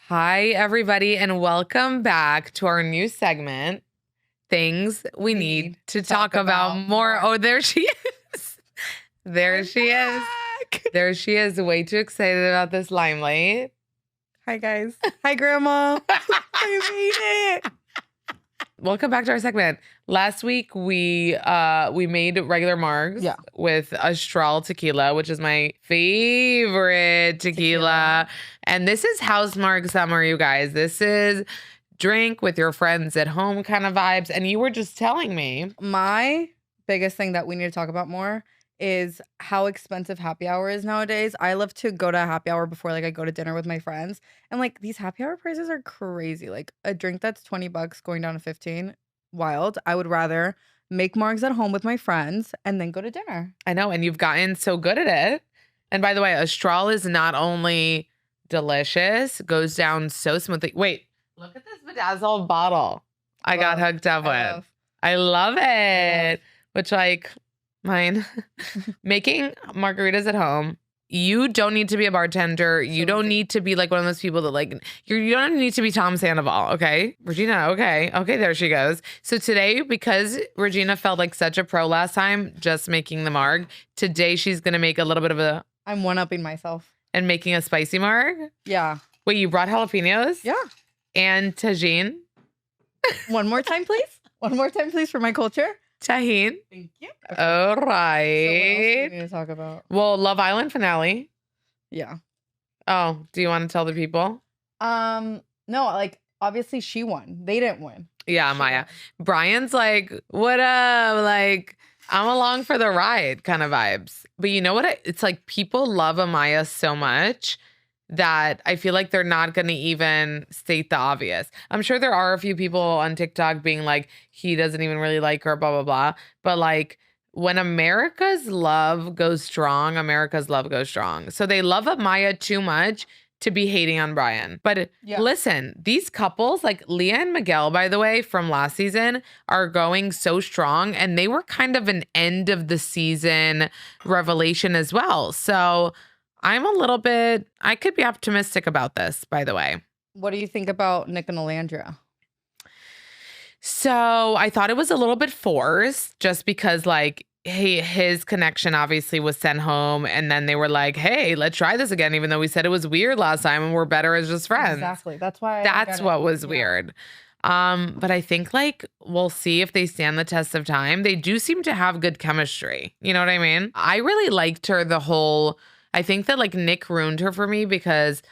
Hi, everybody, and welcome back to our new segment, Things We Need to Talk About More. Oh, there she is. There she is. There she is. Way too excited about this limelight. Hi, guys. Hi, Grandma. I made it. Welcome back to our segment. Last week, we made regular margs with Astral tequila, which is my favorite tequila. And this is house marg summer, you guys. This is drink with your friends at home kind of vibes. And you were just telling me. My biggest thing that we need to talk about more is how expensive happy hour is nowadays. I love to go to a happy hour before I go to dinner with my friends. And these happy hour prices are crazy. Like a drink that's $20 going down to 15, wild. I would rather make margs at home with my friends and then go to dinner. I know, and you've gotten so good at it. And by the way, Astral is not only delicious, goes down so smoothly. Wait, look at this bedazzled bottle I got hooked up with. I love it. Which mine. Making margaritas at home. You don't need to be a bartender. You don't need to be one of those people that you don't need to be Tom Sandoval. Okay, Regina. Okay, there she goes. So today, because Regina felt like such a pro last time, just making the marg. Today she's gonna make a little bit of a. I'm one-upping myself and making a spicy marg. Yeah. Wait, you brought jalapenos? Yeah. And tajin. One more time, please. One more time, please, for my culture. Tahine. Thank you. Okay. All right. So what else do we need to talk about? Well, Love Island finale. Yeah. Oh, do you want to tell the people? No, obviously she won. They didn't win. Yeah, Maya. Brian's what up? I'm along for the ride kind of vibes. But you know what? It's people love Amaya so much that I feel like they're not going to even state the obvious. I'm sure there are a few people on TikTok being he doesn't even really like her, blah, blah, blah. But when America's love goes strong, America's love goes strong. So they love Amaya too much to be hating on Brian. But listen, these couples, Leah and Miguel, by the way, from last season, are going so strong. And they were kind of an end of the season revelation as well. So I'm I could be optimistic about this, by the way. What do you think about Nick and Alandria? So I thought it was a little bit forced just because his connection obviously was sent home. And then they were hey, let's try this again, even though we said it was weird last time and we're better as just friends. Exactly. That's why. That's what was weird. But I think we'll see if they stand the test of time. They do seem to have good chemistry. You know what I mean? I really liked her I think that Nick ruined her for me because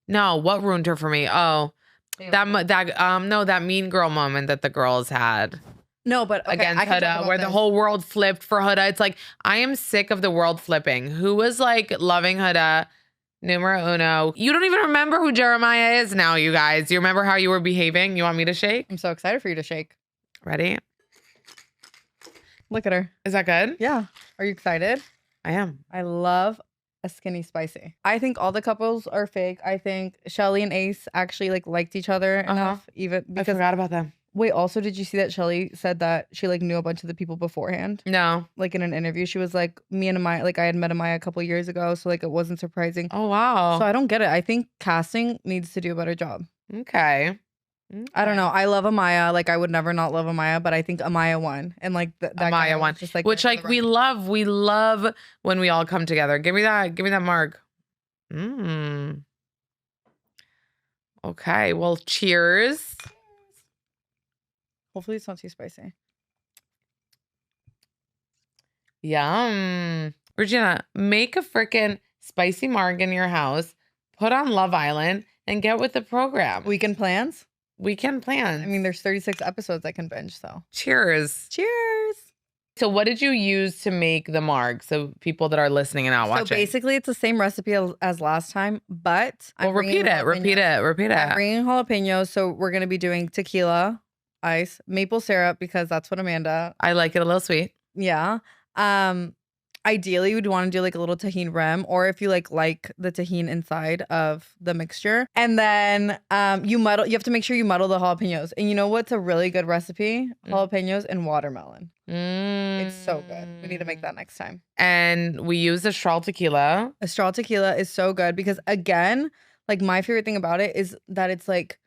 what ruined her for me? Oh, that mean girl moment that the girls had. No, but against Huda, where the whole world flipped for Huda. It's I am sick of the world flipping. Who was loving Huda? Numero uno. You don't even remember who Jeremiah is now, you guys. You remember how you were behaving? You want me to shake? I'm so excited for you to shake. Ready? Look at her. Is that good? Yeah. Are you excited? I am. I love a skinny spicy. I think all the couples are fake. I think Shelly and Ace actually liked each other enough, even because I forgot about them. Wait, also, did you see that Shelly said that she knew a bunch of the people beforehand? No. In an interview, she was me and Amaya, I had met Amaya a couple years ago, so it wasn't surprising. Oh, wow. So I don't get it. I think casting needs to do a better job. Okay. I don't know. I love Amaya. I would never not love Amaya, but I think Amaya won. And that Amaya won. Just which we love when we all come together. Give me that marg. Okay. Well, cheers. Hopefully it's not too spicy. Yum. Regina, make a freaking spicy marg in your house, put on Love Island, and get with the program. Weekend plans? Weekend plans. I mean, there's 36 episodes I can binge, so. Cheers. Cheers. So what did you use to make the marg? So people that are listening and not watching. So basically it's the same recipe as last time, but repeat it. I'm bringing jalapenos. So we're going to be doing tequila, ice, maple syrup, because that's what Amanda. I like it a little sweet. Yeah. Ideally, you'd want to do a little tahini rim, or if you like the tahini inside of the mixture. And then you have to make sure you muddle the jalapenos. And you know what's a really good recipe? Jalapenos and watermelon. It's so good. We need to make that next time. And we use Astral tequila. Astral tequila is so good because, again, Like my favorite thing about it is that it's like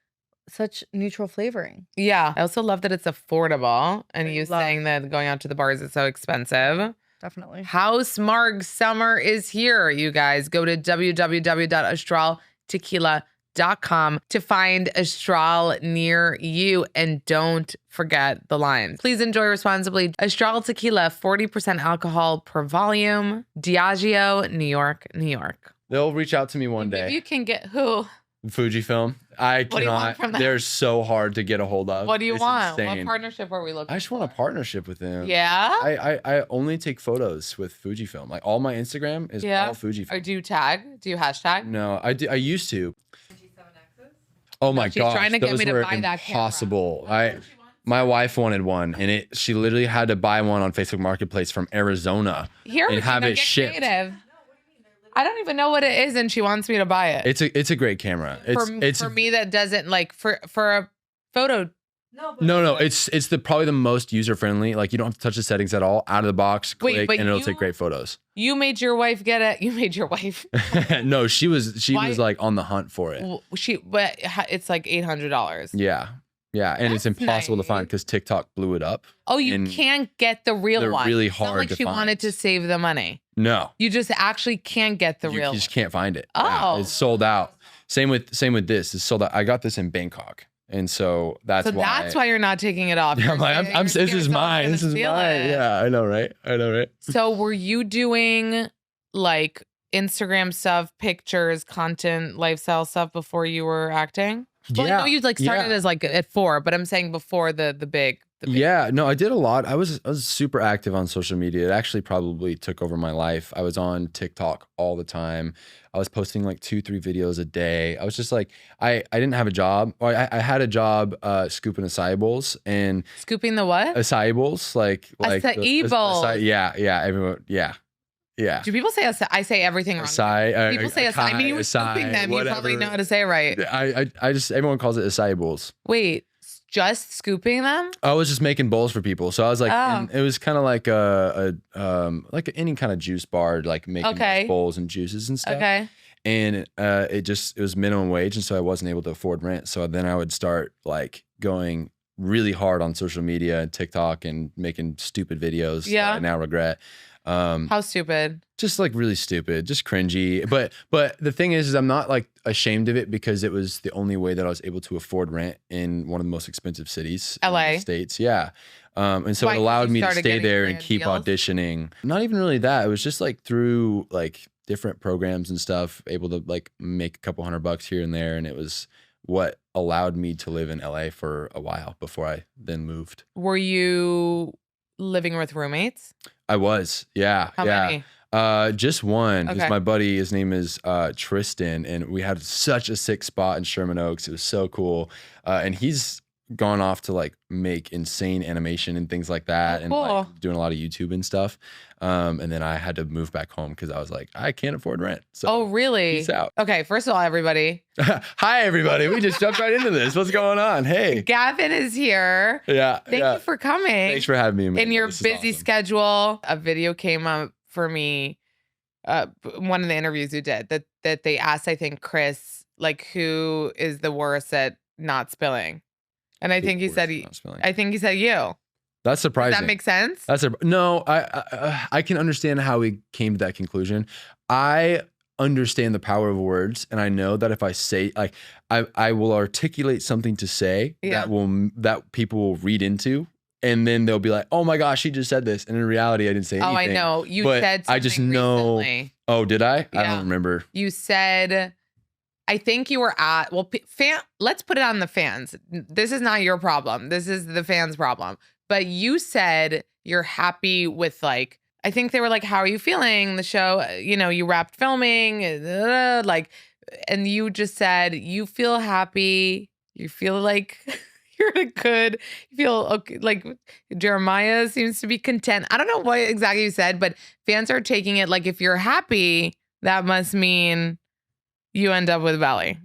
such neutral flavoring. Yeah. I also love that it's affordable. And I you love- saying that going out to the bars is so expensive. Definitely. House Marg summer is here, you guys. Go to www.astraltequila.com to find Astral near you. And don't forget the lines. Please enjoy responsibly. Astral Tequila, 40% alcohol per volume. Diageo, New York, New York. They'll reach out to me one Maybe day. you can get who? Fujifilm. I What do you want cannot. from them? They're so hard to get a hold of. What do you It's want? What insane. partnership are we looking for? I just want a partnership with them. Yeah? I only take photos with Fujifilm. Like all my Instagram is all Fujifilm. Or do you tag? Do you hashtag? No, I do. I used to. Oh my she's gosh, trying to get those me to were buy that camera. impossible. My wife wanted one, and she literally had to buy one on Facebook Marketplace from Arizona Here, and have it get shipped. creative. I don't even know what it is, and she wants me to buy it. It's a great camera. It's for me that doesn't like for a photo. No, it's probably the most user friendly. Like you don't have to touch the settings at all. Out of the box, Wait, click, but and it'll you- take great photos. You made your wife get it. You made your wife. No, she was Why- like on the hunt for it. Well, but it's like $800. Yeah, and it's That's impossible to find nice. because TikTok blew it up. Oh, you And can't get the real they're one. really It's not hard like to she wanted find. to save the money. No, You just actually can't get the you real just one. can't find it. Yeah, Oh. it's sold out. Same with this. It's sold out. I got this in Bangkok, and so that's So why. that's why you're not taking it off. Yeah, I'm like, You're this scared is someone's mine. gonna This is steal mine. it. Yeah, I know, right? So were you doing like Instagram stuff, pictures, content, lifestyle stuff before you were acting? Well, I know you like started as like at 4, but I'm saying before the big. Yeah, no, I did a lot. I was super active on social media. It actually probably took over my life. I was on TikTok all the time. I was posting like 2-3 videos a day. I was just like, I didn't have a job. Or I had a job scooping acai bowls and Scooping the what? acai bowls, like Acai bowls. Yeah, everyone, yeah. Do people say acai? I say everything wrong. Acai. People say acai. I mean, you were scooping them. You probably know how to say it right. I just everyone calls it acai bowls. Wait, just scooping them? I was just making bowls for people, so I was like, Oh. and it was kind of like like any kind of juice bar, like making Okay. those bowls and juices and stuff. Okay. And it was minimum wage, and so I wasn't able to afford rent. So then I would start like going really hard on social media and TikTok and making stupid videos that Yeah. I now regret. How stupid. Just like really stupid, just cringy. But the thing is I'm not like ashamed of it because it was the only way that I was able to afford rent in one of the most expensive cities in LA? the States. Yeah. And so Why? it 'Cause allowed you me to started stay getting there and brand keep deals? auditioning. Not even really that. It was just like through like different programs and stuff, able to like make a couple $100 here and there. And it was what allowed me to live in LA for a while before I then moved. Were you living with roommates? I was. Yeah. How yeah. many? Just one. He's Okay. my buddy. His name is Tristan, and we had such a sick spot in Sherman Oaks. It was so cool. And he's gone off to like make insane animation and things like that, and cool. like doing a lot of YouTube and stuff. And then I had to move back home because I was like, I can't afford rent. So Oh, really? peace out. Okay, first of all, everybody, Hi everybody. We just jumped right into this. What's going on? Hey. Gavin is here. Yeah. Thank yeah. you for coming. Thanks for having me. In Amanda. your This is busy awesome. schedule. A video came up for me. One of the interviews you did that they asked, I think, Chris, like, who is the worst at not spilling, and I think he Worse said than not spelling. I think he said you. That's surprising. Does that make sense? No. I can understand how we came to that conclusion. I understand the power of words, and I know that if I say like I will articulate something to say Yeah. that people will read into, and then they'll be like, "Oh my gosh, he just said this," and in reality, I didn't say anything. Oh, I know. You but said I just something know. recently. Oh, did I? I Yeah. don't remember. You said, I think you were at, well, let's put it on the fans. This is not your problem. This is the fans' problem. But you said you're happy with like, I think they were like, how are you feeling? The show, you wrapped filming, like, and you just said, you feel happy. You feel like you're you feel okay. Like Jeremiah seems to be content. I don't know what exactly you said, but fans are taking it like if you're happy, that must mean you end up with Belly.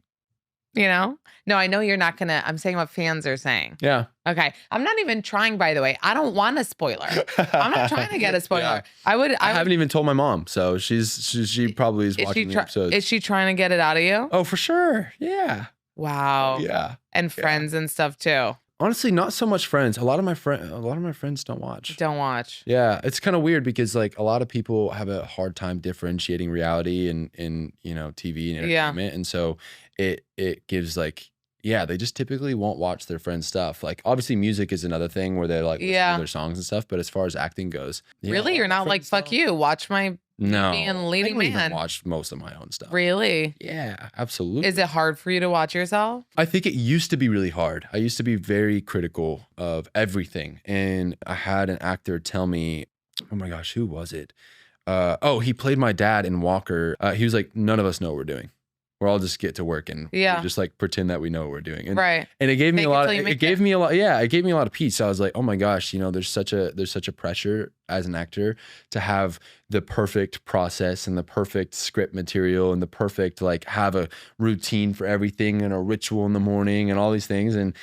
You know? No, I know you're not gonna. I'm saying what fans are saying. Yeah. Okay. I'm not even trying, by the way. I don't want a spoiler. I'm not trying to get a spoiler. Yeah. I haven't even told my mom, so she probably is watching the episodes. Is she trying to get it out of you? Oh, for sure. Yeah. Wow. Yeah. And friends and stuff too. Honestly, not so much friends. A lot of my friends don't watch. Don't watch. Yeah, it's kind of weird because like a lot of people have a hard time differentiating reality and TV and entertainment, and so it gives like they just typically won't watch their friends' stuff. Like obviously, music is another thing where they're like listen to their songs and stuff. But as far as acting goes, really, you're not like fuck you. Watch my no being leading man. I don't even watch most of my own stuff. Really? Yeah, absolutely. Is it hard for you to watch yourself? I think it used to be really hard. I used to be very critical of everything. And I had an actor tell me, oh my gosh, who was it? He played my dad in Walker. He was like, none of us know what we're doing. We're all just get to work and just like pretend that we know what we're doing. And, and it gave me a lot. It gave me a lot. Yeah, it gave me a lot of peace. I was like, oh my gosh, there's such a pressure as an actor to have the perfect process and the perfect script material and the perfect like have a routine for everything and a ritual in the morning and all these things. And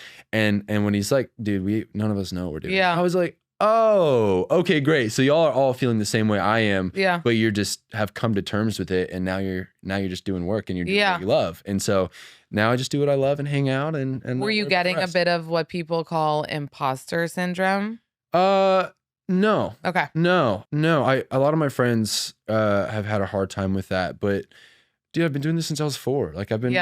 when he's like, dude, none of us know what we're doing. I was like, oh, okay, great. So y'all are all feeling the same way I am. Yeah. But you're just have come to terms with it, and now you're just doing work and you're doing what you love. And so now I just do what I love and hang out and were you getting a bit of what people call imposter syndrome? No. Okay. No. A lot of my friends have had a hard time with that, but dude, I've been doing this since I was 4. Like I've been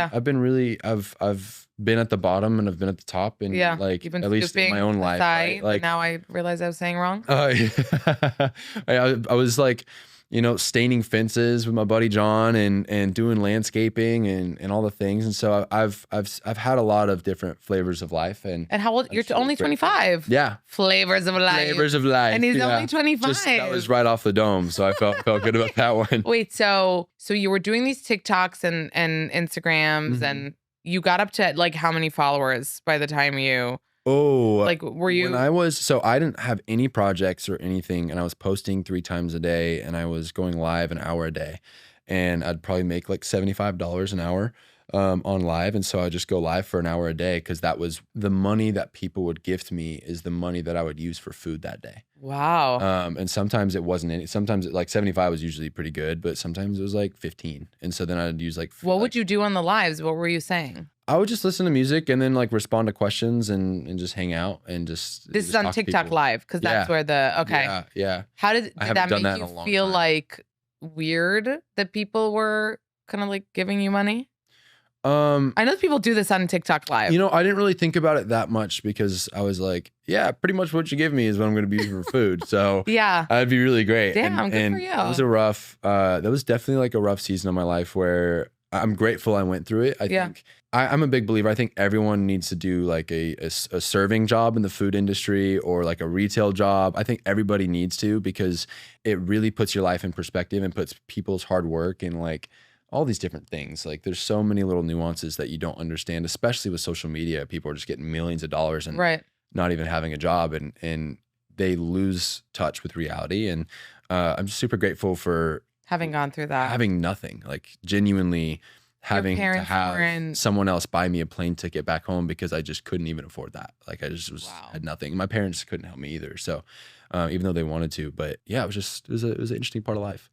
been at the bottom and I've been at the top and like at least in my own life. Right? Like now I realize I was saying wrong. I was like, staining fences with my buddy John and doing landscaping and all the things. And so I've had a lot of different flavors of life. And how old? You're only 25. Yeah. Flavors of life. Flavors of life. And he's only 25. That was right off the dome. So I felt good about that one. Wait, so you were doing these TikToks and Instagrams and you got up to like how many followers by the time you were you? I didn't have any projects or anything, and I was posting 3 times a day, and I was going live an hour a day, and I'd probably make like $75 an hour on live, and so I just go live for an hour a day because that was the money that people would gift me is the money that I would use for food that day. Wow. And sometimes it wasn't any. Sometimes like 75 was usually pretty good, but sometimes it was like 15, and so then I'd use like. What would you do on the lives? What were you saying? I would just listen to music and then like respond to questions and just hang out and just. This is on TikTok Live because that's where the Yeah. How did that make you feel like weird that people were kind of like giving you money? I know people do this on TikTok Live. I didn't really think about it that much because I was like, yeah, pretty much what you give me is what I'm going to be using for food. So yeah, that'd be really great. Damn, good for you. That was definitely like a rough season of my life where I'm grateful I went through it. I think I'm a big believer. I think everyone needs to do like a serving job in the food industry or like a retail job. I think everybody needs to because it really puts your life in perspective and puts people's hard work and like all these different things. Like there's so many little nuances that you don't understand, especially with social media. People are just getting millions of dollars and not even having a job and they lose touch with reality. And I'm just super grateful for having gone through that, having nothing, like genuinely having to have someone else buy me a plane ticket back home because I just couldn't even afford that. Like I just had nothing. My parents couldn't help me either. So even though they wanted to, but yeah, it was an interesting part of life.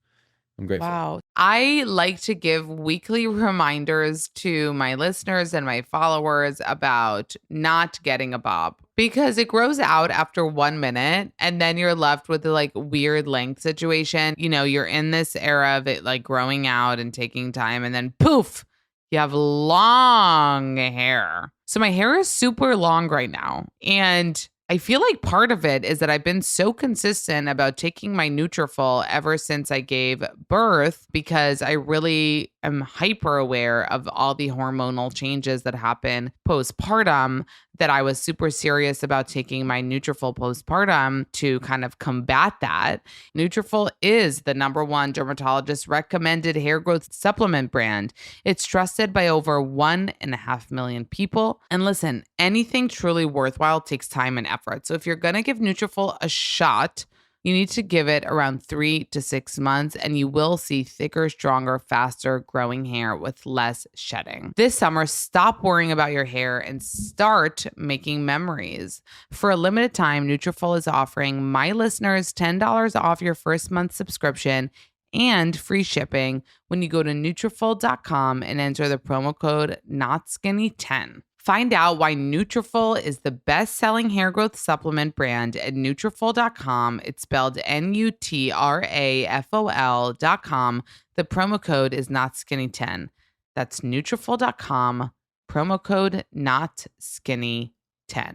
I'm grateful. Wow. I like to give weekly reminders to my listeners and my followers about not getting a bob because it grows out after 1 minute and then you're left with the like weird length situation. You're in this era of it like growing out and taking time and then poof, you have long hair. So my hair is super long right now. And I feel like part of it is that I've been so consistent about taking my Nutrafol ever since I gave birth because I really am hyper aware of all the hormonal changes that happen postpartum that I was super serious about taking my Nutrafol postpartum to kind of combat that. Nutrafol is the #1 dermatologist recommended hair growth supplement brand. It's trusted by over 1.5 million people. And listen, anything truly worthwhile takes time and effort. So if you're going to give Nutrafol a shot, You need to give it around 3 to 6 months and you will see thicker, stronger, faster growing hair with less shedding. This summer, stop worrying about your hair and start making memories. For a limited time, Nutrafol is offering my listeners $10 off your first month subscription and free shipping when you go to Nutrafol.com and enter the promo code NOTSKINNY10. Find out why Nutrafol is the best-selling hair growth supplement brand at Nutrafol.com. It's spelled Nutrafol.com. The promo code is NOTSKINNY10. That's Nutrafol.com, promo code NOTSKINNY10.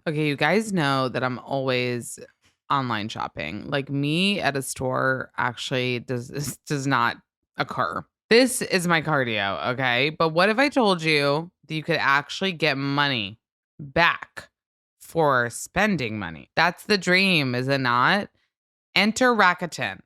Okay, you guys know that I'm always online shopping. Like, me at a store actually does not occur. This is my cardio, okay? But what if I told you that you could actually get money back for spending money? That's the dream, is it not? Enter Rakuten.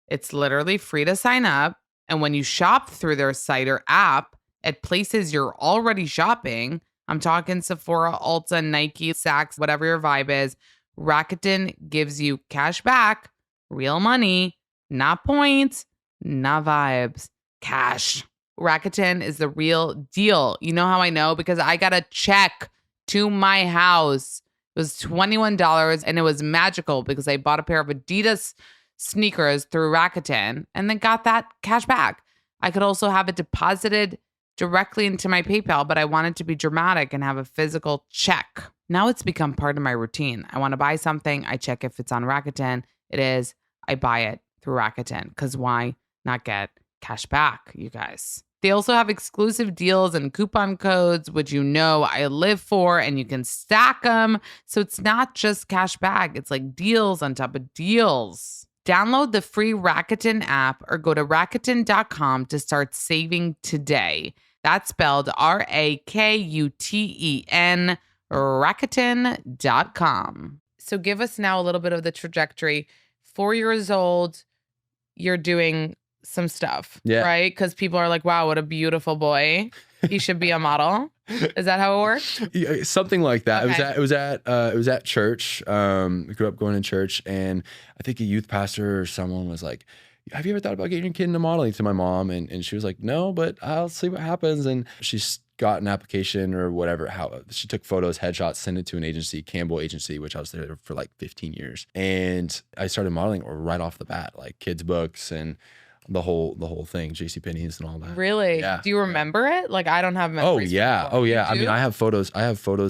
It's literally free to sign up. And when you shop through their site or app at places you're already shopping, I'm talking Sephora, Ulta, Nike, Saks, whatever your vibe is, Rakuten gives you cash back, real money, not points, not vibes, cash. Rakuten is the real deal. You know how I know? Because I got a check to my house. It was $21 and it was magical because I bought a pair of Adidas sneakers through Rakuten and then got that cash back. I could also have it deposited directly into my PayPal, but I wanted to be dramatic and have a physical check. Now it's become part of my routine. I want to buy something. I check if it's on Rakuten. It is. I buy it through Rakuten because why not get cash back, you guys? They also have exclusive deals and coupon codes, which you know I live for, and you can stack them. So it's not just cash back. It's like deals on top of deals. Download the free Rakuten app or go to Rakuten.com to start saving today. That's spelled Rakuten, Rakuten.com. So give us now a little bit of the trajectory. 4 years old, you're doing some stuff, right? Because people are like, wow, what a beautiful boy. He should be a model. Is that how it works? Yeah, something like that. Okay. It was at church. I grew up going to church, and I think a youth pastor or someone was like, have you ever thought about getting your kid into modeling, to my mom? And she was like, no, but I'll see what happens. And she's got an application or whatever. How she took photos, headshots, sent it to an agency, Campbell Agency, which I was there for like 15 years. And I started modeling right off the bat, like kids' books and the whole thing, JCPenney's and all that. Really? Yeah. Do you remember it? Like, I don't have memories. Oh yeah. before. Oh yeah. You I mean, do? I have photos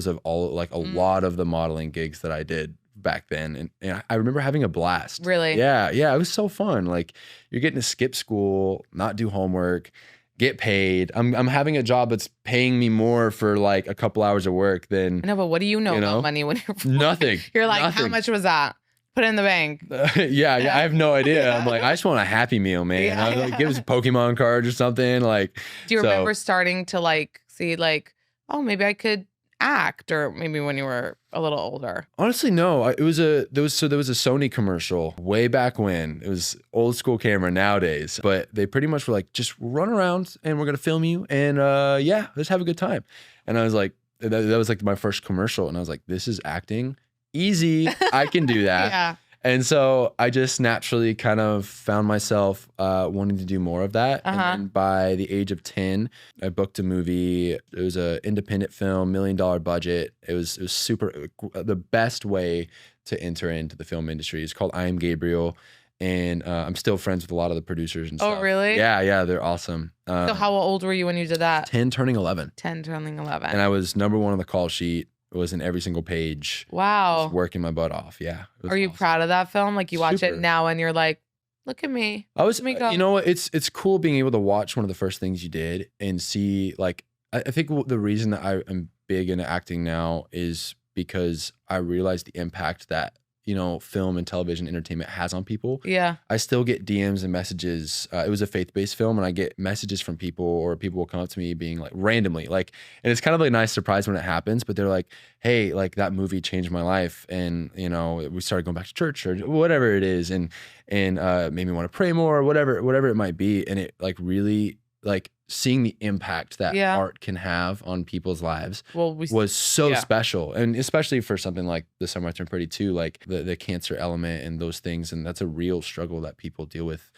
of all, like a lot of the modeling gigs that I did back then. And I remember having a blast. Really? Yeah. Yeah. It was so fun. Like, you're getting to skip school, not do homework, get paid. I'm having a job that's paying me more for like a couple hours of work than I know, but what do you know about money when you're nothing. You're like, how Nothing. much was that? Put it in the bank. Yeah, I have no idea. I'm like, I just want a Happy Meal, man. Yeah. I was like, give us a Pokemon card or something. Like, Do you so- remember starting to like see like, oh, maybe I could act, or maybe when you were a little older? Honestly, no. There was a Sony commercial way back when. It was old school camera nowadays, but they pretty much were like, just run around and we're gonna film you, and yeah, let's have a good time. And I was like, that was like my first commercial, and I was like, this is acting. Easy, I can do that. Yeah. And so I just naturally kind of found myself wanting to do more of that. And then by the age of 10, I booked a movie. It was an independent film, $1 million budget. It was super, the best way to enter into the film industry. It's called I Am Gabriel. And I'm still friends with a lot of the producers and stuff. Oh, really? Yeah, they're awesome. So how old were you when you did that? 10 turning 11. 10 turning 11. And I was number one on the call sheet. It was in every single page. Wow. Just working my butt off. Yeah. It was Are you awesome. proud of that film? Like, you watch Super. it now and you're like, look at me. I was, Let me go. you know what? It's cool being able to watch one of the first things you did and see, like, I think the reason that I am big into acting now is because I realized the impact that, you know, film and television entertainment has on people. Yeah. I still get DMs and messages. It was a faith-based film, and I get messages from people, or people will come up to me being like, randomly, like, and it's kind of like a nice surprise when it happens, but they're like, hey, like, that movie changed my life, and, you know, we started going back to church or whatever it is, and made me want to pray more, or whatever it might be. And it like really like seeing the impact that Yeah. art can have on people's lives Well, was so yeah. special. And especially for something like The Summer I Turned Pretty too, like the cancer element and those things. And that's a real struggle that people deal with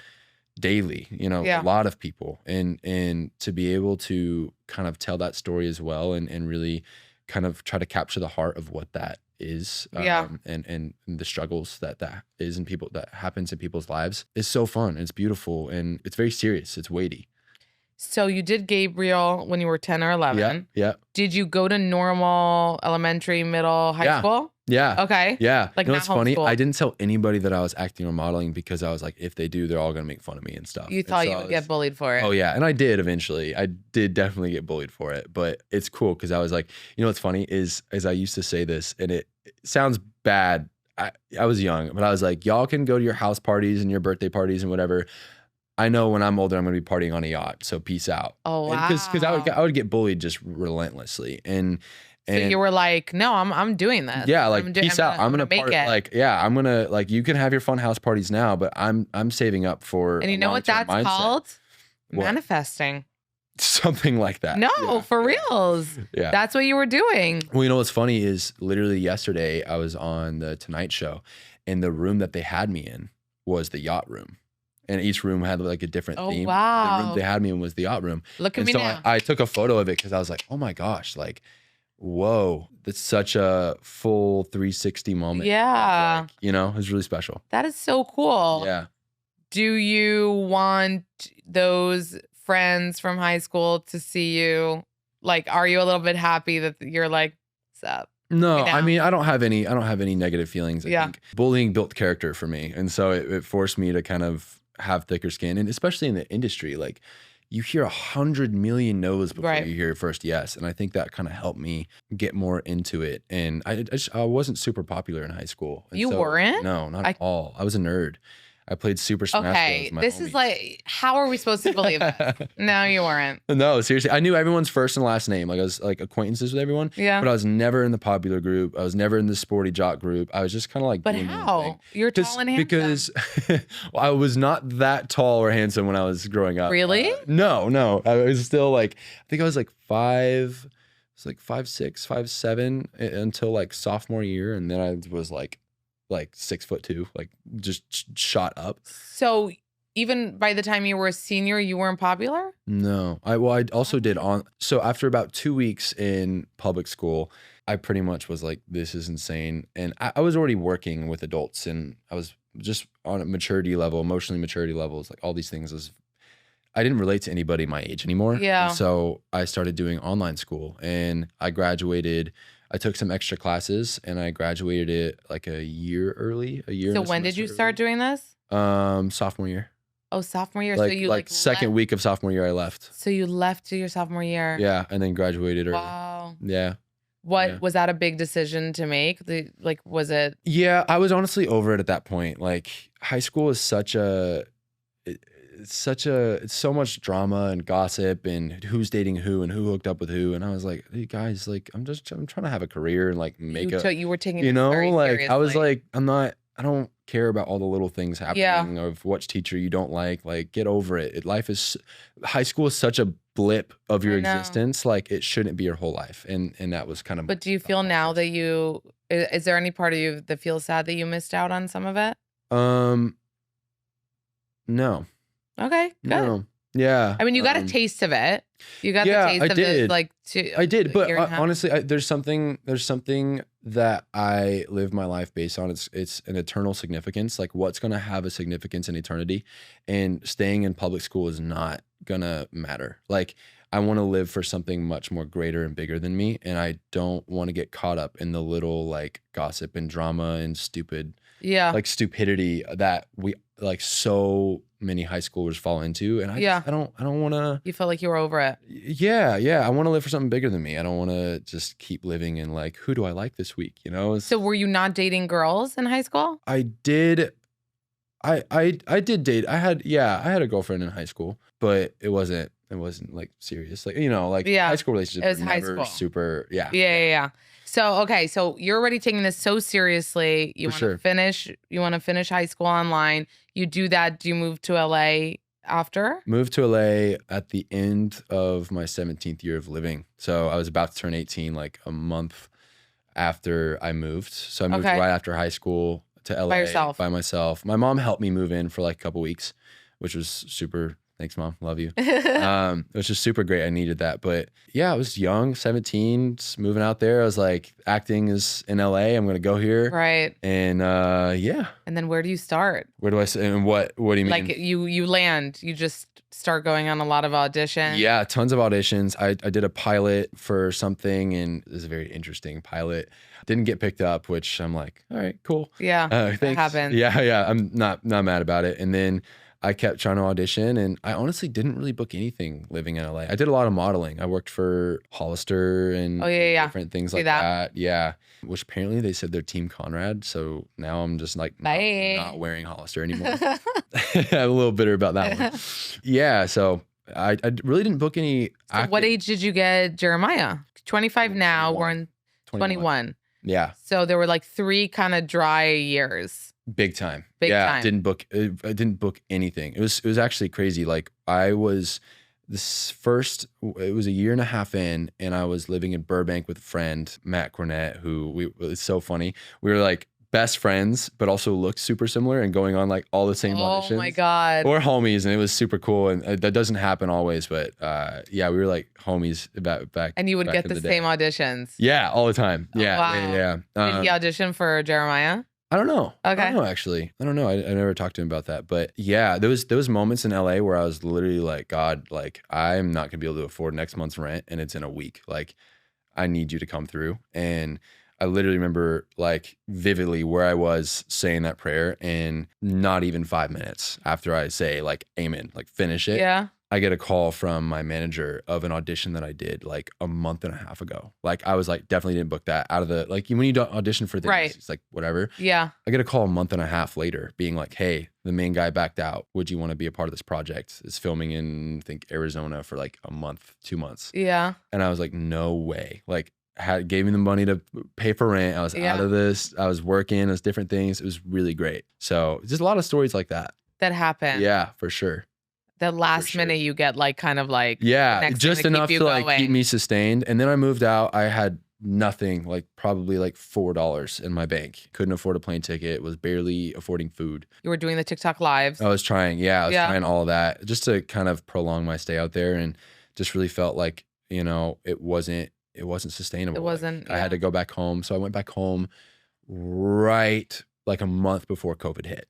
daily, you know, Yeah. a lot of people. And to be able to kind of tell that story as well and really kind of try to capture the heart of what that is, Yeah. and the struggles that is in people, that happens in people's lives, is so fun. It's beautiful and it's very serious. It's weighty. So you did Gabriel when you were 10 or 11. Yeah. Did you go to normal, elementary, middle, high Yeah. school? Yeah. Okay. Yeah. Like you know not what's funny? homeschool. I didn't tell anybody that I was acting or modeling because I was like, if they do, they're all going to make fun of me and stuff. You And thought so you I would was- get bullied for it. Oh yeah. And I did eventually. I did definitely get bullied for it, but it's cool because I was like, you know, what's funny is I used to say this and it sounds bad. I was young, but I was like, y'all can go to your house parties and your birthday parties and whatever. I know when I'm older, I'm going to be partying on a yacht. So peace out. Oh, wow. Because I would get bullied just relentlessly. And So you were like, no, I'm doing this. yeah, like I'm peace out. I'm gonna make part, it. like, yeah, I'm gonna, like, you can have your fun house parties now, but I'm saving up for and you a know what long-term that's mindset. called? What? Manifesting. Something like that. No, Yeah, for yeah, reals. Yeah. That's what you were doing. Well, you know what's funny is literally yesterday I was on the Tonight Show, and the room that they had me in was the yacht room. And each room had like a different Oh, theme. The wow. room they had me in was the yacht room. Look at And me so now. I took a photo of it because I was like, oh my gosh, like, whoa, that's such a full 360 moment. Yeah. Like, you know, it was really special. That is so cool. Yeah. Do you want those friends from high school to see you? Like, are you a little bit happy that you're like, what's up? No, You know? I mean, I don't have any negative feelings. I Yeah. think bullying built character for me. And so it forced me to kind of have thicker skin. And especially in the industry, like, you hear 100 million no's before Right. you hear your first yes. And I think that kind of helped me get more into it. And I wasn't super popular in high school. And You weren't? No, not at all. I was a nerd. I played Super Smash Bros. Okay, with my this is homies. like, how are we supposed to believe it? No, you weren't. No, seriously. I knew everyone's first and last name. Like, I was like acquaintances with everyone. Yeah. But I was never in the popular group. I was never in the sporty jock group. I was just kind of like But doing my own how? thing. You're tall and handsome. Because well, I was not that tall or handsome when I was growing up. Really? No. I was still like, I think I was like 5'6", 5'7" until like sophomore year. And then I was like 6'2", like just shot up. So even by the time you were a senior, you weren't popular? No, I also did so after about 2 weeks in public school, I pretty much was like, this is insane. And I was already working with adults and I was just on a maturity level, emotionally maturity levels, like all these things I didn't relate to anybody my age anymore. Yeah. And so I started doing online school and I graduated. I took some extra classes and I graduated it like a year early, So and a when did you semester start doing this? early. Sophomore year. Oh, sophomore year. Like, so you like second week of sophomore year I left. So you left to your sophomore year. Yeah, and then graduated early. Wow. Yeah. What Yeah. was that a big decision to make? Was it? Yeah, I was honestly over it at that point. Like, high school is it's so much drama and gossip and who's dating who and who hooked up with who. And I was like, hey guys, like I'm trying to have a career and like make You were taking you this know, very like I was seriously. like, I don't care about all the little things happening of which teacher you don't like. Like, get over it. High school is such a blip of your I know. existence. Like, it shouldn't be your whole life. And that was kind of. But do you feel now that is there any part of you that feels sad that you missed out on some of it? No. Okay, good. No. Yeah. I mean, you got a taste of it. You got yeah, the taste I of did. it, like I did, a but year and a half. honestly, there's something that I live my life based on. It's an eternal significance. Like, what's gonna have a significance in eternity, and staying in public school is not gonna matter. Like, I want to live for something much more greater and bigger than me, and I don't want to get caught up in the little like gossip and drama and stupidity that we like so many high schoolers fall into. And I don't want to. You felt like you were over it. Yeah. I want to live for something bigger than me. I don't want to just keep living in like, who do I like this week? You know? So were you not dating girls in high school? I did. I did date. I had a girlfriend in high school, but it wasn't like serious. Like, you know, like high school relationships. It was were high never school. super. Yeah. Yeah. So, okay. So you're already taking this so seriously. You For want to sure. finish high school online. You do that. Do you move to LA after? Moved to LA at the end of my 17th year of living. So I was about to turn 18 like a month after I moved. So I moved Okay. right after high school to LA By yourself? by myself. My mom helped me move in for like a couple weeks, which was super. Thanks, Mom. Love you. It was just super great. I needed that. But yeah, I was young, 17, just moving out there. I was like, acting is in LA. I'm going to go here. Right. And yeah. And then where do you start? Where do I say? And what do you mean? Like you land, you just start going on a lot of auditions. Yeah, tons of auditions. I did a pilot for something, and it was a very interesting pilot. Didn't get picked up, which I'm like, all right, cool. Yeah, that Thanks. happens. Yeah. I'm not mad about it. And then I kept trying to audition, and I honestly didn't really book anything living in LA. I did a lot of modeling. I worked for Hollister and different things See like that? that. Yeah, which apparently they said they're Team Conrad. So now I'm just like not wearing Hollister anymore. I'm a little bitter about that one. Yeah, so I really didn't book any. So what age did you get Jeremiah? 25 now. 21. We're in 21. Yeah, So there were like 3 kind of dry years. big time. Big time. I didn't book anything. It was actually crazy. Like I was it was a year and a half in, and I was living in Burbank with a friend, Matt Cornett, it's so funny. We were like best friends, but also looked super similar and going on like all the same auditions. Oh my God. We're homies, and it was super cool. And that doesn't happen always, but yeah, we were like homies back. And you would back get in the day. same auditions. Yeah, all the time. Oh, Yeah, wow. yeah. Did he audition for Jeremiah? I don't know. Okay. I don't know, actually. I don't know. I never talked to him about that. But yeah, there was moments in LA where I was literally like, God, like I'm not gonna be able to afford next month's rent, and it's in a week. Like, I need you to come through. And I literally remember like vividly where I was saying that prayer, and not even 5 minutes after I say like amen, like finish it. Yeah. I get a call from my manager of an audition that I did like a month and a half ago. Like I was like, definitely didn't book that out of the, like when you audition for things, Right. it's like whatever. Yeah. I get a call a month and a half later being like, hey, the main guy backed out. Would you want to be a part of this project? It's filming in, I think, Arizona for like a month, 2 months. Yeah. And I was like, no way. Like gave me the money to pay for rent. I was out of this. I was working. It was different things. It was really great. So just a lot of stories like that. That happened. Yeah, for sure. The last sure. minute you get like kind of like Yeah, next just thing to enough keep to you like going. keep me sustained. And then I moved out. I had nothing, like probably like $4 in my bank. Couldn't afford a plane ticket. Was barely affording food. You were doing the TikTok lives. I was trying. Yeah, I was trying all of that just to kind of prolong my stay out there, and just really felt like, you know, it wasn't sustainable. It wasn't. I had to go back home. So I went back home right like a month before COVID hit.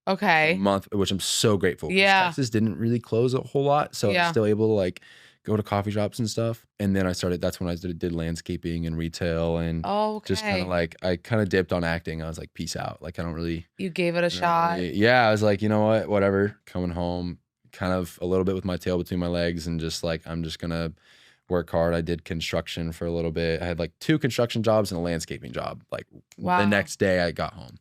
Okay. A month, which I'm so grateful. 'Cause Yeah. Texas didn't really close a whole lot. So I'm still able to like go to coffee shops and stuff. And then that's when I did landscaping and retail, and just kind of like, I kind of dipped on acting. I was like, peace out. Like, I don't really. You gave it a shot. Yeah. I was like, you know what, whatever, coming home kind of a little bit with my tail between my legs, and just like, I'm just going to work hard. I did construction for a little bit. I had like 2 construction jobs and a landscaping job. Like the next day I got home.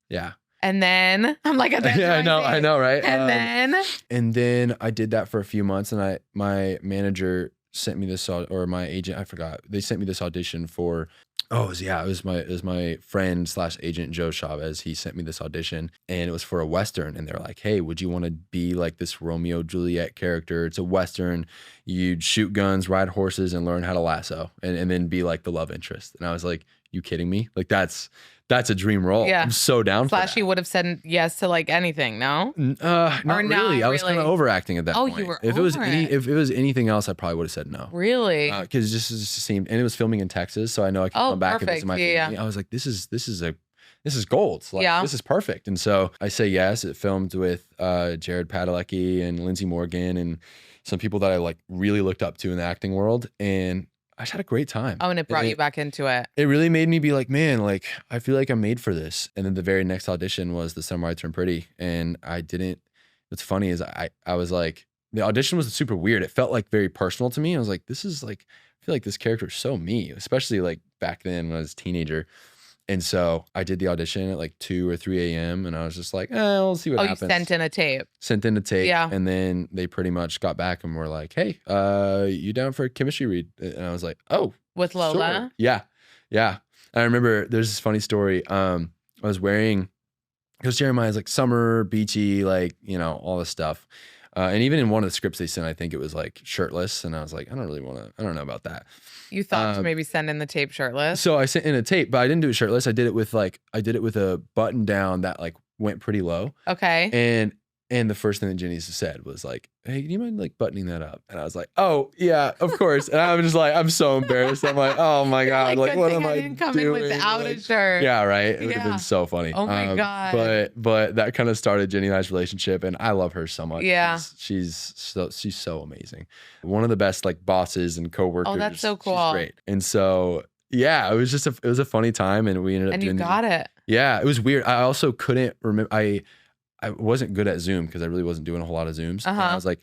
Yeah. And then I'm like, yeah, I know, right? And then I did that for a few months, and my manager sent me this, or my agent, I forgot. They sent me this audition for. It was my friend / agent Joe Chavez. He sent me this audition, and it was for a Western. And they're like, hey, would you want to be like this Romeo Juliet character? It's a Western. You'd shoot guns, ride horses, and learn how to lasso, and then be like the love interest. And I was like, you kidding me? Like that's a dream role. Yeah. I'm so down for that. you would have said yes to like anything, no? Not really. I was kind of overacting at that point. You were if it was anything else, I probably would have said no. Really? Because it just seemed, and it was filming in Texas, so I know I could come back and visit my family. I was like, this is gold. Like, this is perfect. And so I say yes. It filmed with Jared Padalecki and Lindsay Morgan and some people that I like really looked up to in the acting world, and I just had a great time. Oh, and it brought you back into it. It really made me be like, man, like I feel like I'm made for this. And then the very next audition was The Summer I Turned Pretty, and I didn't. What's funny is I was like, the audition was super weird. It felt like very personal to me. I was like, this is like, I feel like this character is so me, especially like back then when I was a teenager. And so I did the audition at like 2 or 3 a.m. and I was just like, we'll see what happens. You sent in a tape. Yeah. And then they pretty much got back and were like, hey, you down for a chemistry read? And I was like, oh. With Lola? Sure. Yeah. Yeah. I remember there's this funny story. I was wearing, because Jeremiah's like summer, beachy, like, you know, all this stuff. And even in one of the scripts they sent, I think it was like shirtless. And I was like, I don't know about that. You thought to maybe send in the tape shirtless? So I sent in a tape, but I didn't do it shirtless. I did it with a button down that like went pretty low. Okay. And the first thing that Jenny said was like, hey, do you mind like buttoning that up? And I was like, oh yeah, of course. And I'm just like, I'm so embarrassed. I'm like, oh my God, like what am I didn't come doing? in without like, a shirt. Yeah, right. It would have been so funny. Oh my God. But that kind of started Jenny and I's relationship, and I love her so much. Yeah. She's so amazing. One of the best like bosses and coworkers. Oh, that's so cool. She's great. And so yeah, it was a funny time, and we ended up doing. And you got it. Yeah, it was weird. I also couldn't remember. I wasn't good at Zoom because I really wasn't doing a whole lot of Zooms. And I was like,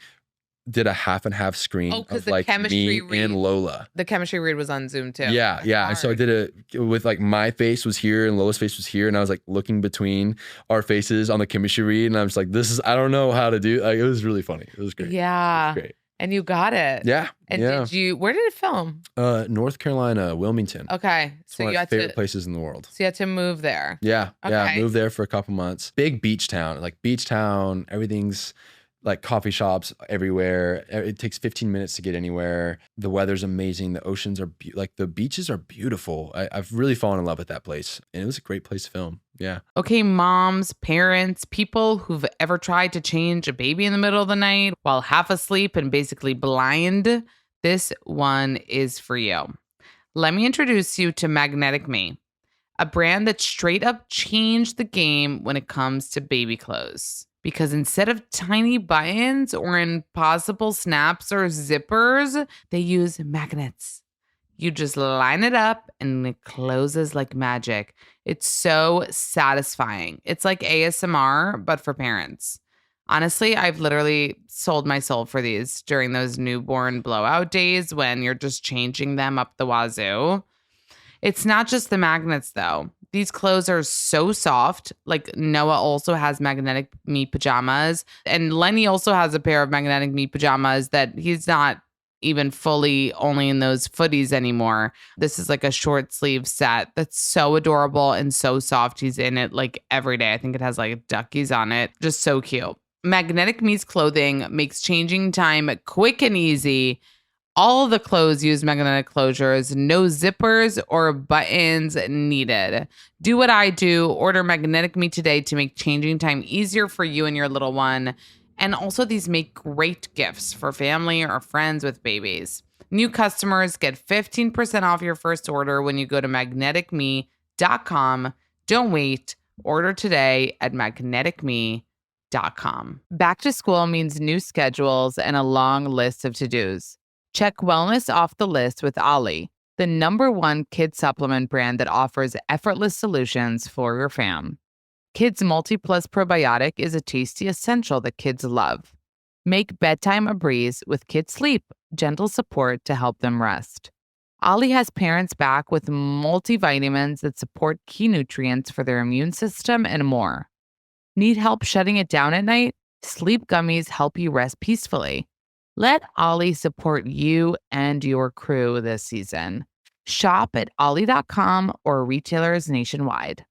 did a half and half screen of like me and Lola. The chemistry read was on Zoom too. Yeah, yeah. And so I did it with like my face was here and Lola's face was here, and I was like looking between our faces on the chemistry read, and I was like, I don't know how to do. Like, it was really funny. It was great. Yeah. It was great. And you got it. Yeah. And where did it film? North Carolina, Wilmington. Okay. It's one of my favorite places in the world. So you had to move there. Yeah. Okay. Yeah. Moved there for a couple months. Big beach town. Everything's like coffee shops everywhere. It takes 15 minutes to get anywhere. The weather's amazing. The oceans are the beaches are beautiful. I've really fallen in love with that place, and it was a great place to film. Yeah. Okay, moms, parents, people who've ever tried to change a baby in the middle of the night while half asleep and basically blind, this one is for you. Let me introduce you to Magnetic Me, a brand that straight up changed the game when it comes to baby clothes. Because instead of tiny buttons or impossible snaps or zippers, they use magnets. You just line it up and it closes like magic. It's so satisfying. It's like ASMR, but for parents. Honestly, I've literally sold my soul for these during those newborn blowout days when you're just changing them up the wazoo. It's not just the magnets, though. These clothes are so soft. Like Noah also has Magnetic Me pajamas. And Lenny also has a pair of Magnetic Me pajamas that he's not even fully only in those footies anymore. This is like a short sleeve set that's so adorable and so soft. He's in it like every day. I think it has like duckies on it. Just so cute. Magnetic Me's clothing makes changing time quick and easy. All of the clothes use magnetic closures, no zippers or buttons needed. Do what I do. Order Magnetic Me today to make changing time easier for you and your little one. And also, these make great gifts for family or friends with babies. New customers get 15% off your first order when you go to magneticme.com. Don't wait. Order today at magneticme.com. Back to school means new schedules and a long list of to-dos. Check wellness off the list with OLLY, the #1 kid supplement brand that offers effortless solutions for your fam. Kids Multi-Plus Probiotic is a tasty essential that kids love. Make bedtime a breeze with Kids Sleep, gentle support to help them rest. OLLY has parents back with multivitamins that support key nutrients for their immune system and more. Need help shutting it down at night? Sleep gummies help you rest peacefully. Let OLLY support you and your crew this season. Shop at olly.com or retailers nationwide.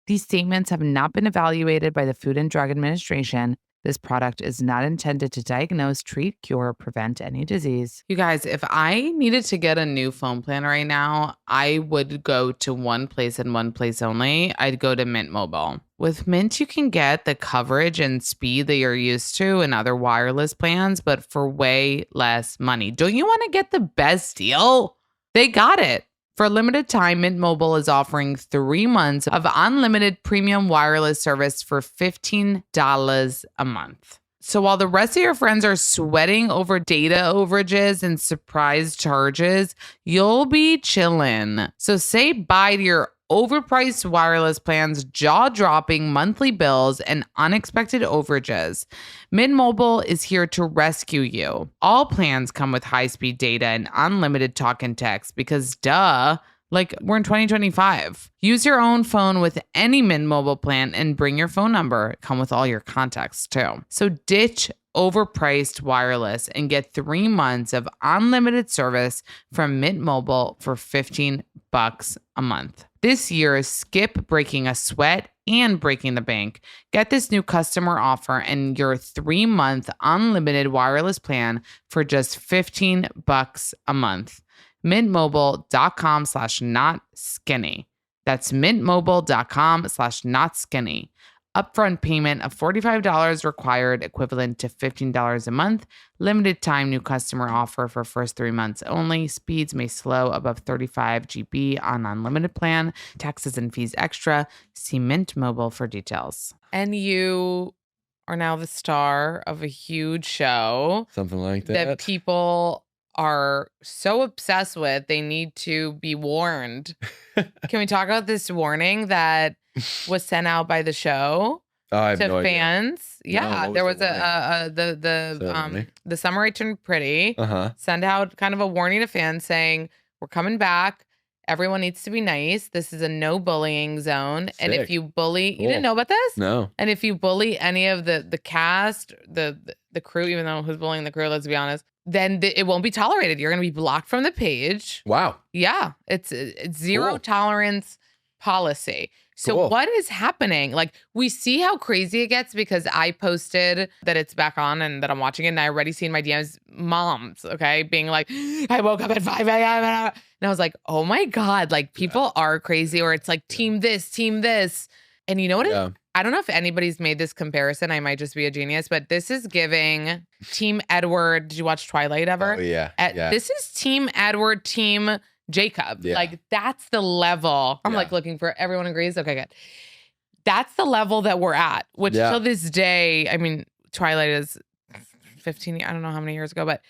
These statements have not been evaluated by the Food and Drug Administration. This product is not intended to diagnose, treat, cure, or prevent any disease. You guys, if I needed to get a new phone plan right now, I would go to one place and one place only. I'd go to Mint Mobile. With Mint, you can get the coverage and speed that you're used to in other wireless plans, but for way less money. Don't you want to get the best deal? They got it. For a limited time, Mint Mobile is offering 3 months of unlimited premium wireless service for $15 a month. So while the rest of your friends are sweating over data overages and surprise charges, you'll be chillin'. So say bye to your overpriced wireless plans, jaw-dropping monthly bills, and unexpected overages. Mint Mobile is here to rescue you. All plans come with high-speed data and unlimited talk and text because duh, like we're in 2025. Use your own phone with any Mint Mobile plan and bring your phone number. Come with all your contacts too. So ditch overpriced wireless and get 3 months of unlimited service from Mint Mobile for $15 a month. This year, skip breaking a sweat and breaking the bank. Get this new customer offer and your 3-month unlimited wireless plan for just $15 a month. mintmobile.com/notskinny. That's mintmobile.com/notskinny. Upfront payment of $45 required, equivalent to $15 a month. Limited time new customer offer for first 3 months only. Speeds may slow above 35 GB on unlimited plan. Taxes and fees extra. See Mint Mobile for details. And you are now the star of a huge show Something like that that. people are so obsessed with. They need to be warned. Can we talk about this warning that was sent out by the show I have to no idea. fans? Yeah, what there was was the warning? the Summer I Turned Pretty Uh-huh. send out kind of a warning to fans saying, we're coming back. Everyone needs to be nice. This is a no bullying zone. And if Sick. you bully, you Cool. didn't know about this? No. And if you bully any of the cast, the crew, even though who's bullying the crew, let's be honest, then it won't be tolerated. You're going to be blocked from the page. Wow. Yeah, it's zero Cool. tolerance policy. So Cool. what is happening? Like, we see how crazy it gets because I posted that it's back on and that I'm watching it, and I already seen my DMs, moms, okay, being like, I woke up at 5 a.m. And I was like, oh my God, like people are crazy, or it's like team this, team this. And you know what? Yeah. I don't know if anybody's made this comparison. I might just be a genius, but this is giving Team Edward. Did you watch Twilight ever? Oh, yeah. Yeah. This is Team Edward, Team Jacob. Yeah. Like, that's the level. I'm Yeah. like looking for, everyone agrees? Okay, good. That's the level that we're at, which Yeah. till this day, I mean, Twilight is 15, I don't know how many years ago, but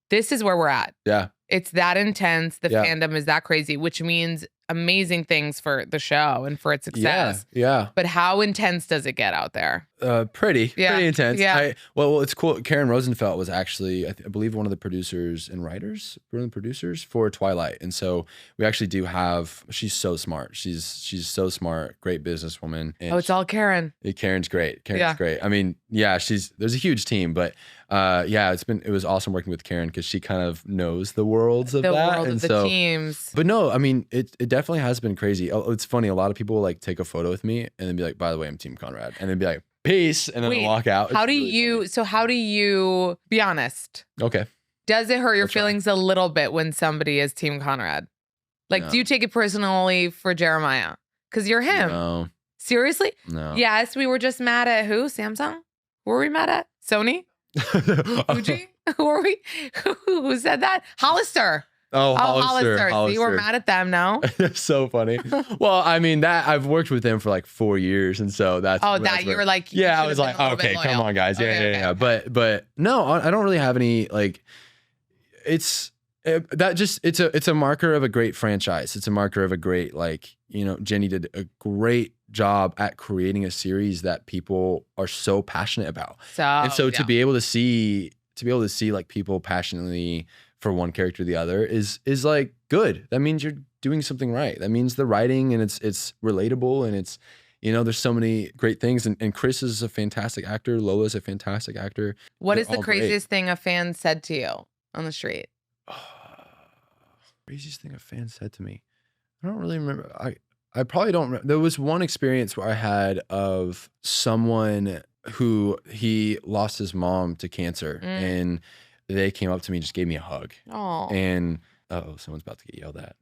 this is where we're at. Yeah. It's that intense. The Yeah. fandom is that crazy, which means amazing things for the show and for its Yeah. success. Yeah. But how intense does it get out there? Pretty intense. Yeah. Well, it's cool. Karen Rosenfeld was actually, I believe, one of the producers and writers, one of the producers for Twilight. And so we actually do have. She's so smart. She's so smart. Great businesswoman. And Oh, it's all Karen. Karen's great. Karen's Yeah. great. I mean, yeah, there's a huge team, but yeah, it was awesome working with Karen because she kind of knows the worlds of The that. world and of the so, teams. But no, I mean, it definitely has been crazy. Oh, it's funny. A lot of people will like take a photo with me and then be like, by the way, I'm Team Conrad. And then be like, peace. And then Wait, they'll walk out. How It's do really you, so how do you be honest? funny. Okay. Does it hurt your I'll try. feelings a little bit when somebody is Team Conrad? Like, No. do you take it personally for Jeremiah? Because you're him. No. Seriously? No. Yes, we were just mad at who? Samsung? Who were we mad at? Sony? Fuji? Who were we? Who said that? Hollister. Oh, Hollister. So you were mad at them, no? That's so funny. Well, I mean, that I've worked with them for like 4 years, and so that's Oh, that's that you where- were like, you yeah, I should've was been like, a little bit okay, come loyal. on, guys, Okay, yeah. okay. But no, I don't really have any like. It's it's a marker of a great franchise. It's a marker of a great, like, Jenny did a great job at creating a series that people are so passionate about. And so to be able to see like people passionately for one character or the other is like good. That means you're doing something right. That means the writing and it's relatable and it's there's so many great things and Chris is a fantastic actor. Lola's a fantastic actor. What They're is the all great. craziest thing a fan said to you on the street? Craziest thing a fan said to me. I don't really remember. I probably don't remember. There was one experience where I had of someone who he lost his mom to cancer and they came up to me and just gave me a hug. Oh, And someone's about to get yelled at.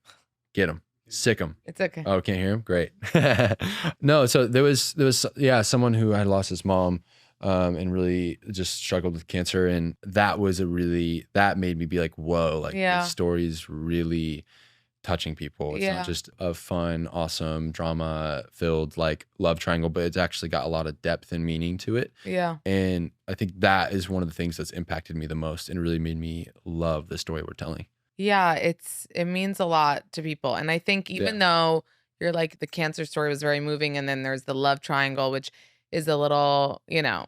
Get him. Sick him. it's okay. Oh, can't hear him? Great. No, so there was someone who had lost his mom and really just struggled with cancer. And that made me be like, whoa, like Yeah. this story is really touching people. It's Yeah. not just a fun, awesome, drama filled like love triangle, but it's actually got a lot of depth and meaning to it. Yeah. And I think that is one of the things that's impacted me the most and really made me love the story we're telling. Yeah, it means a lot to people. And I think even though you're like, the cancer story was very moving, and then there's the love triangle, which is a little,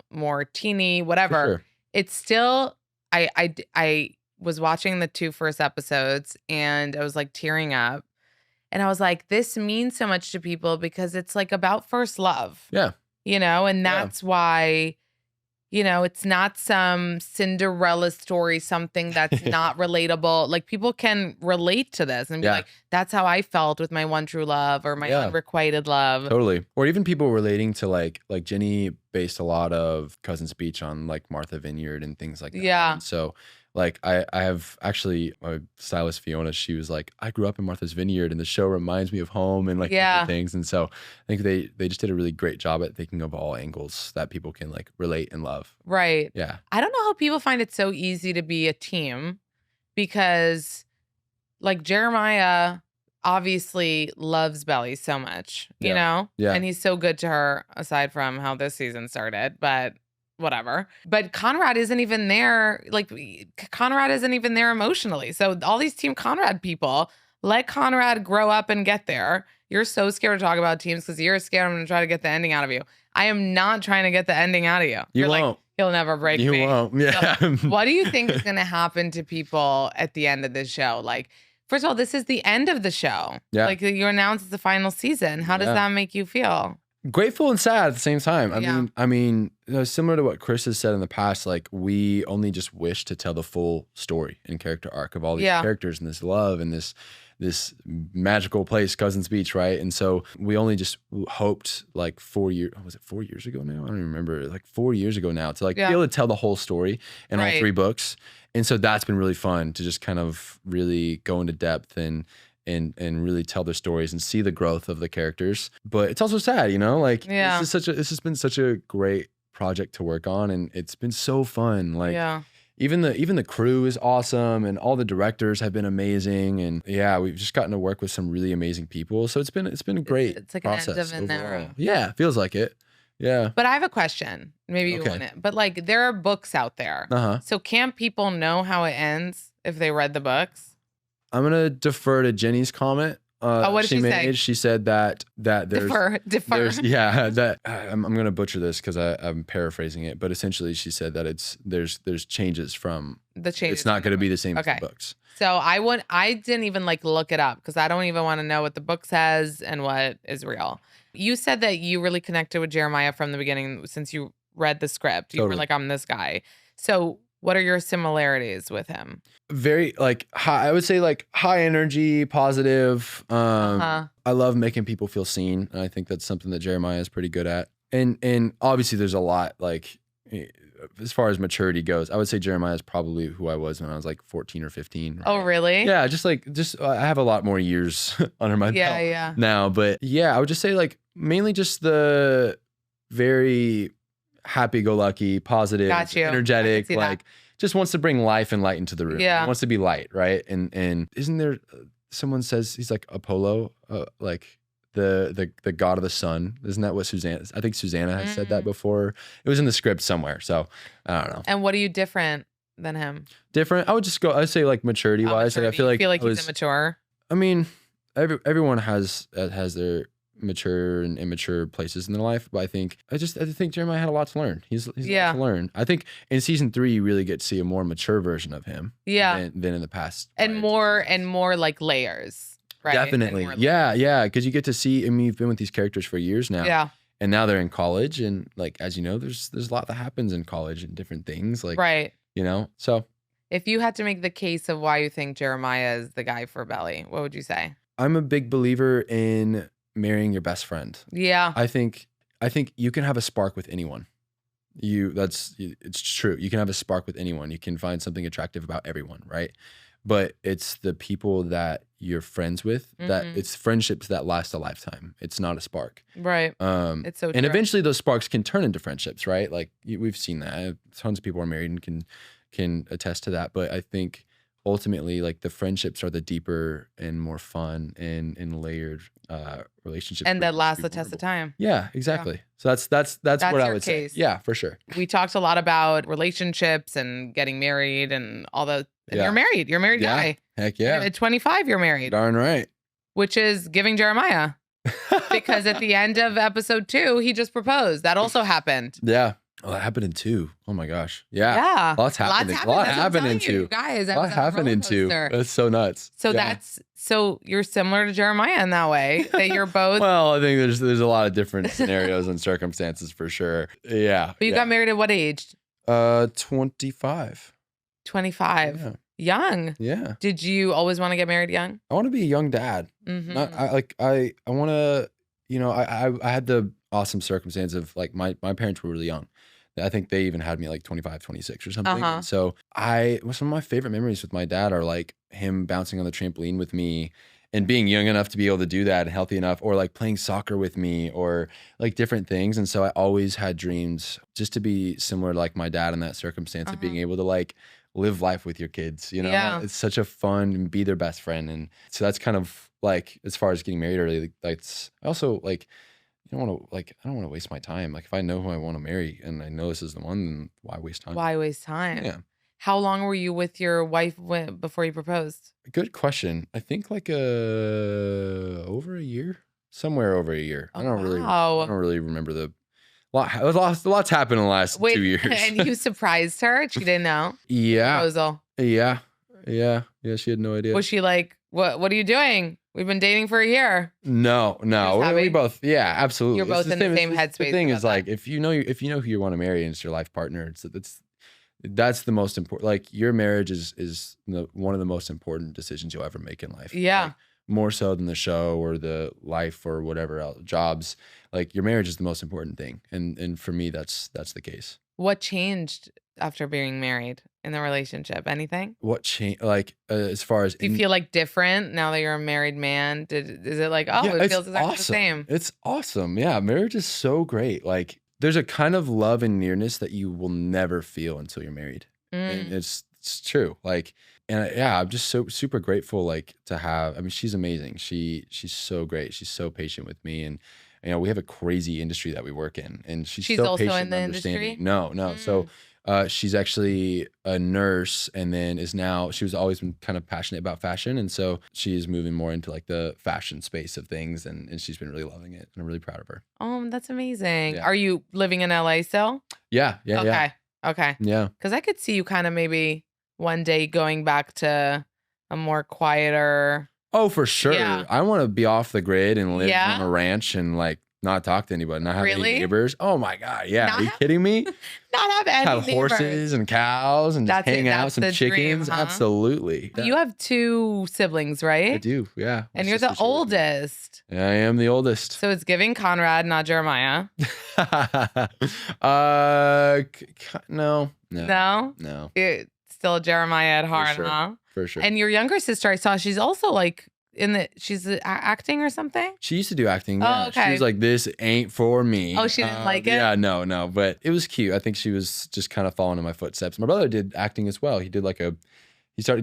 more teeny, whatever. Sure. It's still, I was watching the 2 first episodes and I was like tearing up. And I was like, this means so much to people because it's like about first love. Yeah. And that's why you know, it's not some Cinderella story, something that's not relatable. Like people can relate to this and be like, that's how I felt with my one true love or my unrequited love. Totally. Or even people relating to like Jenny based a lot of Cousin's Speech on like Martha Vineyard and things like that. Yeah. And so like I have actually my stylist Fiona, she was like, I grew up in Martha's Vineyard and the show reminds me of home and like different things. And so I think they just did a really great job at thinking of all angles that people can like relate and love. Right. Yeah. I don't know how people find it so easy to be a team because like Jeremiah obviously loves Belly so much, you know? Yeah. And he's so good to her aside from how this season started, but whatever. But Conrad isn't even there. Like Conrad isn't even there emotionally. So all these Team Conrad people, let Conrad grow up and get there. You're so scared to talk about teams because you're scared I'm going to try to get the ending out of you. I am not trying to get the ending out of you. You You're won't. like, he'll never break You me. won't. Yeah. So what do you think is going to happen to people at the end of this show? Like, first of all, this is the end of the show. Yeah. Like you announced it's the final season. How does that make you feel? Grateful and sad at the same time. Yeah. I mean, you know, similar to what Chris has said in the past, like we only just wish to tell the full story and character arc of all these characters and this love and this magical place, Cousin's Beach, right? And so we only just hoped like 4 years, was it 4 years ago now? I don't even remember, like 4 years ago now to like be able to tell the whole story in all 3 books. And so that's been really fun to just kind of really go into depth and really tell their stories and see the growth of the characters. But it's also sad, you know, like this has been such a great project to work on and it's been so fun. Like even the crew is awesome and all the directors have been amazing. And we've just gotten to work with some really amazing people. So it's been a great it's like process an end of an overall. era. Yeah, feels like it. Yeah. But I have a question. Maybe you want it. But like there are books out there. So can't people know how it ends if they read the books? I'm gonna defer to Jenny's comment. What did she say? She said that there's defer. That I'm gonna butcher this because I'm paraphrasing it, but essentially she said that there's changes from the changes. It's not gonna be the same as the books. So I didn't even like look it up because I don't even want to know what the book says and what is real. You said that you really connected with Jeremiah from the beginning since you read the script. You were like, I'm this guy. So what are your similarities with him? Very like high, I would say like high energy, positive. I love making people feel seen. And I think that's something that Jeremiah is pretty good at. And obviously there's a lot like as far as maturity goes, I would say Jeremiah is probably who I was when I was like 14 or 15. Right? Oh, really? Yeah. Just I have a lot more years under my belt now, but yeah, I would just say like mainly just the very happy-go-lucky, positive, energetic, like just wants to bring life and light into the room. Yeah. Wants to be light, right? And isn't there someone says he's like Apollo, like the god of the sun? Isn't that what Susanna? I think Susanna has said that before. It was in the script somewhere, so I don't know. And what are you different than him? Different? I'd say like maturity wise. Like I feel like he's immature. I mean, everyone has their mature and immature places in their life, but I think Jeremiah had a lot to learn. He's a lot to learn. I think in season 3 you really get to see a more mature version of him than in the past, and more like layers, right? Definitely. Because you get to see, I mean, you've been with these characters for years now, and now they're in college, and like as you know, there's a lot that happens in college and different things, like you know. So if you had to make the case of why you think Jeremiah is the guy for Belly, what would you say? I'm a big believer in marrying your best friend. Yeah. I think you can have a spark with anyone. It's true. You can have a spark with anyone. You can find something attractive about everyone, right? But it's the people that you're friends with that it's friendships that last a lifetime. It's not a spark. Right. It's so true. And eventually those sparks can turn into friendships, right? Like we've seen that. Tons of people are married and can attest to that. But I think ultimately, like the friendships are the deeper and more fun and layered relationships, and that last the test of time. Yeah, exactly. Yeah. So that's what I would say. Yeah, for sure. We talked a lot about relationships and getting married and all the. And you're married. You're a married guy. Heck yeah. At 25, you're married. Darn right. Which is giving Jeremiah, because at the end of episode 2, he just proposed. That also happened. Yeah. Oh, that happened in 2. Oh my gosh. Yeah. Yeah. Lots happening. A lot That's what I'm happened telling in you, 2. you guys. A I lot was on a happened roller in 2. coaster. That's so nuts. So Yeah. so you're similar to Jeremiah in that way, that you're both. Well, I think there's a lot of different scenarios and circumstances for sure. Yeah. But you got married at what age? 25. 25. Yeah. Young. Yeah. Did you always want to get married young? I want to be a young dad. Mhm. I want to, I had the awesome circumstance of like my parents were really young. I think they even had me like 25, 26 or something. Uh-huh. And so some of my favorite memories with my dad are like him bouncing on the trampoline with me and being young enough to be able to do that and healthy enough, or like playing soccer with me, or like different things. And so I always had dreams just to be similar to like my dad in that circumstance of being able to like live life with your kids, Yeah. It's such a fun and be their best friend. And so that's kind of like, as far as getting married early, like I also like, I don't want to waste my time. Like if I know who I want to marry and I know this is the one, then why waste time? Why waste time? Yeah. How long were you with your wife before you proposed? Good question. I think like over a year, somewhere over a year. Oh, I don't wow. really remember lots happened in the last 2 years. And you surprised her? She didn't know? Yeah. Proposal. Yeah. She had no idea. Was she like, what are you doing? We've been dating for a year. No. Just We happy? both, yeah, absolutely. You're both in the same headspace The thing about is like, if you know who you want to marry and it's your life partner, that's the most important. Like your marriage is one of the most important decisions you'll ever make in life. Yeah. Like, more so than the show or the life or whatever else, jobs. Like your marriage is the most important thing, and for me, that's the case. What changed after being married in the relationship? Anything? What changed? Like as far as Do you feel like different now that you're a married man? Is it like, Yeah, it it's feels exactly the awesome. same? It's awesome. Yeah, marriage is so great. Like there's a kind of love and nearness that you will never feel until you're married. And it's true. Like, and yeah, I'm just so super grateful like to have. I mean, she's amazing. She's so great. She's so patient with me, and we have a crazy industry that we work in, and she's so also patient in the and understanding. industry? No. So she's actually a nurse, and then she was always been kind of passionate about fashion, and so she is moving more into like the fashion space of things, and she's been really loving it, and I'm really proud of her. Oh, that's amazing. Yeah. Are you living in LA still? Yeah. Okay. Yeah. Because I could see you kind of maybe one day going back to a more quieter. Oh, for sure. Yeah. I want to be off the grid and live Yeah? on a ranch and like not talk to anybody, not have Really? any neighbors. Oh my God. Yeah. Not Are you have- kidding me? Not have any Have horses neighbors. and cows and just That's it. hang out, That's some the dream, chickens. huh? Absolutely. You have 2 siblings, right? I do. Yeah. My And you're the sister's here with me. oldest. Yeah, I am the oldest. So it's giving Conrad, not Jeremiah. No. No? You're still a Jeremiah at heart, sure. huh? For sure. And your younger sister, I saw, she's also like she's acting or something? She used to do acting. Oh, Yeah. okay. She was like, this ain't for me. Oh, she didn't like it? Yeah, no. But it was cute. I think she was just kind of following in my footsteps. My brother did acting as well. He did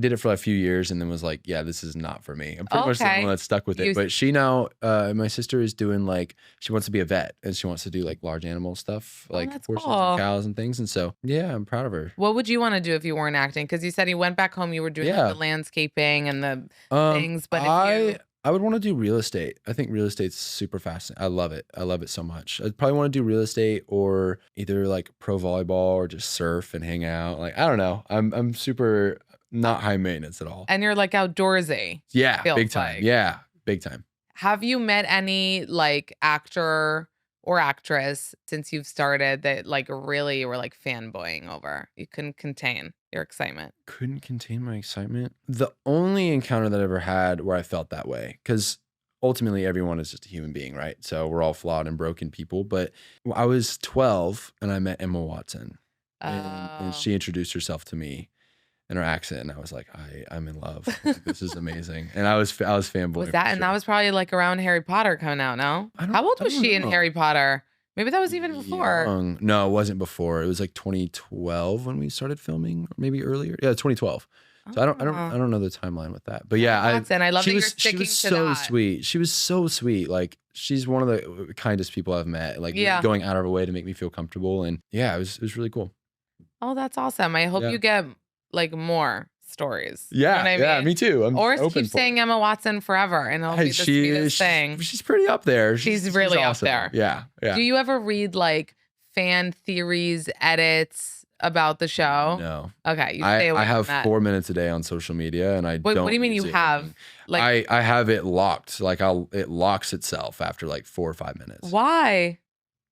did it for a few years and then was like, yeah, this is not for me. I'm pretty much the Okay. one that stuck with it. But she now, my sister is doing like, she wants to be a vet and she wants to do like large animal stuff, like that's horses cool. and cows and things. And so, yeah, I'm proud of her. What would you want to do if you weren't acting? Because you said you went back home, you were doing like, Yeah. the landscaping and the things. But I would want to do real estate. I think real estate's super fascinating. I love it. I love it so much. I'd probably want to do real estate or either like pro volleyball or just surf and hang out. Like, I don't know. I'm super not high maintenance at all. and you're like outdoorsy. Yeah, feels big time. like. Yeah, big time. Have you met any like actor or actress since you've started that like really were like fanboying over? You couldn't contain your excitement. Couldn't contain my excitement. The only encounter that I ever had where I felt that way, because ultimately everyone is just a human being, right? So we're all flawed and broken people. But I was 12 and I met Emma Watson, and she introduced herself to me in her accent, and I was like, I'm in love. Like, this is amazing. And I was fanboy. Was that, and that was probably like around Harry Potter coming out, no? I don't- How old I was don't she in know. Harry Potter? Maybe that was even before. No, it wasn't before. It was like 2012 when we started filming, or maybe earlier. Yeah, 2012. So I don't know the timeline with that. But yeah, Watson, I love that you're she sticking was to so that. sweet. She was so sweet. Like she's one of the kindest people I've met. Like Yeah. going out of her way to make me feel comfortable, and yeah, it was really cool. Oh, that's awesome. I hope Yeah. you get like more stories. Yeah, You know what I mean? me too. I'm Or open keep for saying it. Emma Watson forever, and it'll be the sweetest thing. She's pretty up there. She's really up awesome. there. Yeah. Do you ever read like fan theories, edits about the show? No. Okay, you stay away I have from that. 4 minutes a day on social media, and I Wait, don't. what do you mean use you it. have? Like, I have it locked. Like it locks itself after like 4 or 5 minutes. why?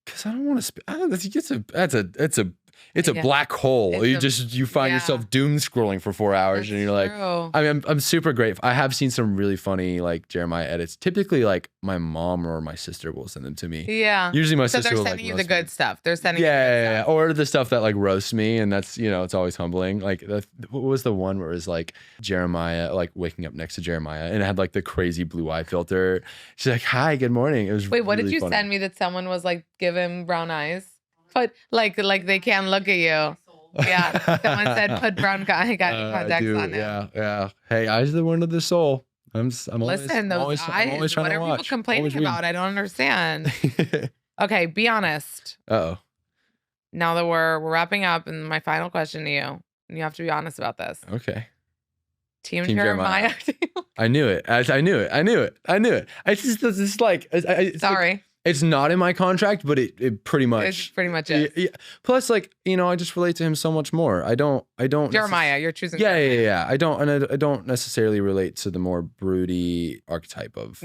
Because I don't want to. It's a Yeah. black hole. It's You find yeah. yourself doom scrolling for 4 hours, and you're like, true. I mean, I'm super grateful. I have seen some really funny like Jeremiah edits. Typically, like my mom or my sister will send them to me. Yeah. Usually, my So sister they're will sending like you the roast me. good stuff. They're sending you the Yeah, good yeah, stuff. or the stuff that like roasts me, and that's it's always humbling. Like what was the one where it was like Jeremiah like waking up next to Jeremiah, and it had like the crazy blue eye filter. She's like, "Hi, good morning." It was Wait, what did really you funny. send me that someone was like, give him brown eyes? But like they can't look at you. Yeah. Someone said put brown contacts Dude, on him. yeah. Hey, eyes are the one of the soul. I'm always, Listen, those I'm eyes, always trying what to are watch. people complaining Always reading. about? I don't understand. Okay, be honest. Uh-oh. Now that we're wrapping up, and my final question to you, and you have to be honest about this. Okay. Team Team Jeremiah. I knew it. I knew it. It's just like it's Sorry. Like, it's not in my contract, but it pretty much. It's pretty much it. Yeah. Plus, like, I just relate to him so much more. I don't. Jeremiah, you're choosing. Yeah. Jeremiah. I don't necessarily relate to the more broody archetype of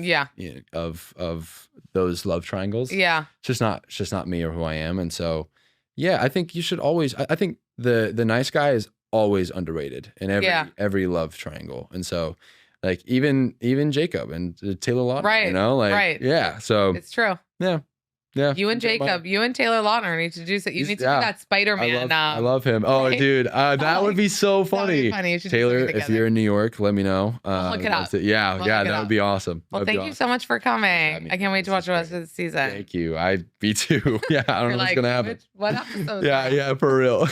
of those love triangles. Yeah. It's just not me or who I am. And so, yeah, I think you should always. I think the nice guy is always underrated in every love triangle. And so, like even Jacob and Taylor Lautner, Right. Right. Yeah. So It's true. yeah. You and Jacob, you and Taylor Lautner need to do so. You need to do that Spider-Man. I love him. Oh, right? dude, that would be so That would funny. be funny. You should do Taylor, something if together. you're in New York, let me know. I'll look it up. Yeah, We'll yeah, look it that up. would be awesome. Well, That'd be thank you awesome. so much for coming. having I can't wait to me. watch the rest of the season. Thank you. Me too. Yeah, I don't know what's gonna happen. What episode? Yeah, for real.